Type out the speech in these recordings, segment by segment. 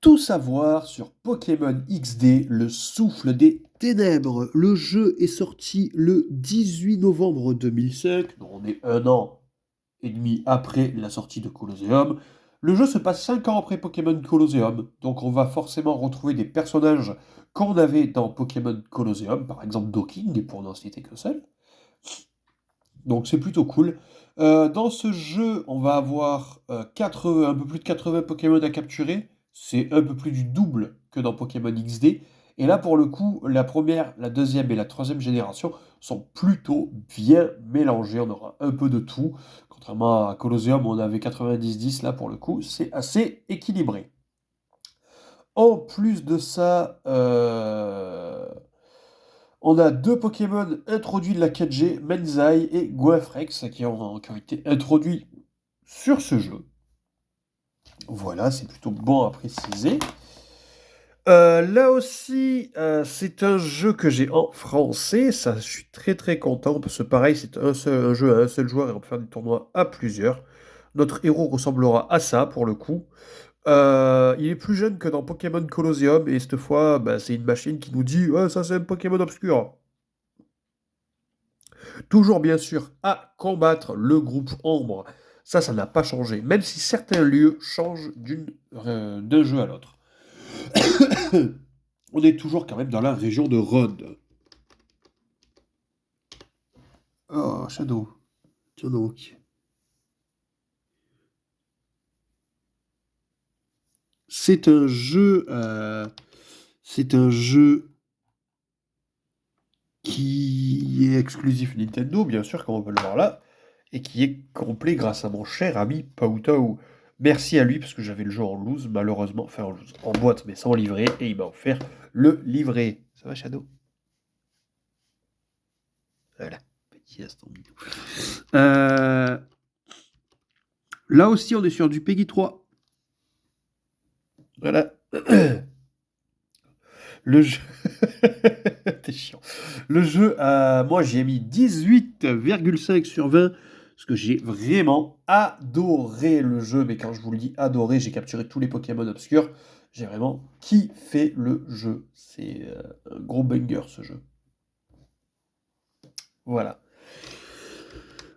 Tout savoir sur Pokémon XD, le souffle des ténèbres. Le jeu est sorti le 18 novembre 2005, donc on est un an et demi après la sortie de Colosseum. Le jeu se passe 5 ans après Pokémon Colosseum, donc on va forcément retrouver des personnages qu'on avait dans Pokémon Colosseum, par exemple Docking, pour n'en citer que seul. Donc c'est plutôt cool. Dans ce jeu, on va avoir 80, un peu plus de 80 Pokémon à capturer. C'est un peu plus du double que dans Pokémon XD. Et là, pour le coup, la première, la deuxième et la troisième génération sont plutôt bien mélangées. On aura un peu de tout. Contrairement à Colosseum, où on avait 90-10, là, pour le coup, c'est assez équilibré. En plus de ça, on a deux Pokémon introduits de la 4G, Menzai et Goafrex, qui ont été introduits sur ce jeu. Voilà, c'est plutôt bon à préciser. Là aussi, c'est un jeu que j'ai en français. Ça, je suis très très content parce que pareil, c'est un jeu à un seul joueur et on peut faire des tournois à plusieurs. Notre héros ressemblera à ça pour le coup. Il est plus jeune que dans Pokémon Colosseum et cette fois, bah, c'est une machine qui nous dit ouais, ça c'est un Pokémon obscur. Toujours bien sûr à combattre le groupe Ombre. Ça n'a pas changé, même si certains lieux changent d'un jeu à l'autre. On est toujours quand même dans la région de Rhodes. Oh, Shadow. Tiens donc. C'est un jeu. C'est un jeu qui est exclusif Nintendo, bien sûr, comme on peut le voir là, et qui est complet grâce à mon cher ami Pautou. Merci à lui, parce que j'avais le jeu en loose, malheureusement, enfin en loose, en boîte, mais sans livret, et il m'a offert le livret. Ça va, Shadow? Voilà, petit instant mignon. Euh, Là aussi, on est sur du Peggy 3. Voilà. Le jeu. T'es chiant. Le jeu, moi, j'ai mis 18,5 sur 20 parce que j'ai vraiment adoré le jeu. Mais quand je vous le dis adoré, j'ai capturé tous les Pokémon obscurs. J'ai vraiment kiffé le jeu. C'est un gros banger ce jeu. Voilà.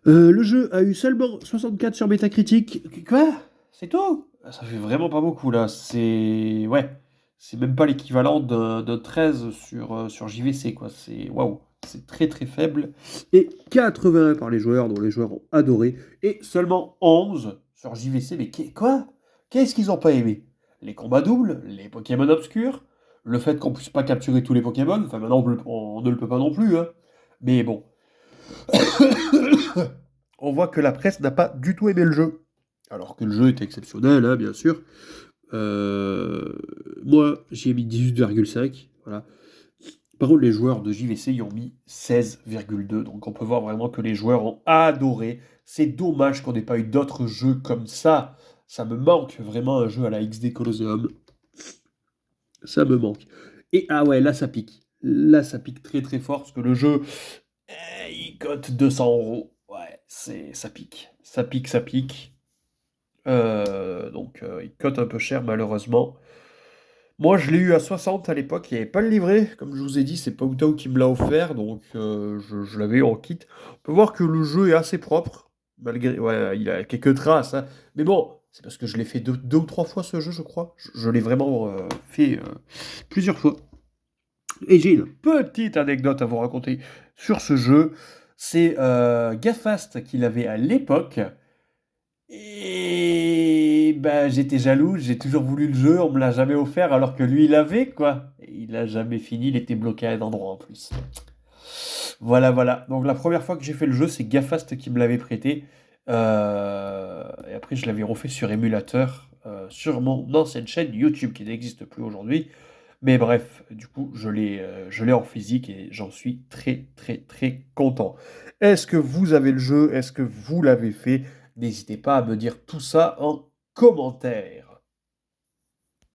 Le jeu a eu seulement 64 sur Metacritic. Quoi? C'est tout? Ça fait vraiment pas beaucoup là. C'est. Ouais. C'est même pas l'équivalent d'un 13 sur JVC quoi. C'est. Waouh. C'est très très faible. Et 81 par les joueurs, dont les joueurs ont adoré. Et seulement 11 sur JVC. Mais quoi? Qu'est-ce qu'ils ont pas aimé? Les combats doubles, les Pokémon obscurs, le fait qu'on puisse pas capturer tous les Pokémon. Enfin maintenant on ne le peut pas non plus, hein. Mais bon. On voit que la presse n'a pas du tout aimé le jeu. Alors que le jeu est exceptionnel, hein, bien sûr. Euh, Moi, j'y ai mis 18,5. Voilà. Par contre, les joueurs de JVC y ont mis 16,2. Donc on peut voir vraiment que les joueurs ont adoré. C'est dommage qu'on n'ait pas eu d'autres jeux comme ça. Ça me manque vraiment un jeu à la XD Colosseum. Ça me manque. Et ah ouais, là ça pique. Là ça pique très très fort parce que le jeu, il cote 200 euros. Ouais, ça pique. Ça pique, ça pique. Donc il cote un peu cher malheureusement. Moi je l'ai eu à 60 à l'époque, il n'y avait pas le livret. Comme je vous ai dit, c'est Pautao qui me l'a offert, donc je l'avais en kit. On peut voir que le jeu est assez propre. Malgré. Ouais, il a quelques traces, hein. Mais bon, c'est parce que je l'ai fait deux ou trois fois ce jeu, je crois. Je l'ai vraiment fait plusieurs fois. Et j'ai une petite anecdote à vous raconter sur ce jeu. C'est Gafast qui l'avait à l'époque. Et ben j'étais jaloux, j'ai toujours voulu le jeu, on me l'a jamais offert alors que lui il l'avait quoi. Et il l'a jamais fini, il était bloqué à un endroit en plus. Voilà, voilà. Donc la première fois que j'ai fait le jeu, c'est Gafast qui me l'avait prêté. Et après je l'avais refait sur émulateur, sur mon ancienne chaîne YouTube qui n'existe plus aujourd'hui. Mais bref, du coup, je l'ai en physique et j'en suis très, très, très content. Est-ce que vous avez le jeu? Est-ce que vous l'avez fait? N'hésitez pas à me dire tout ça en commentaire.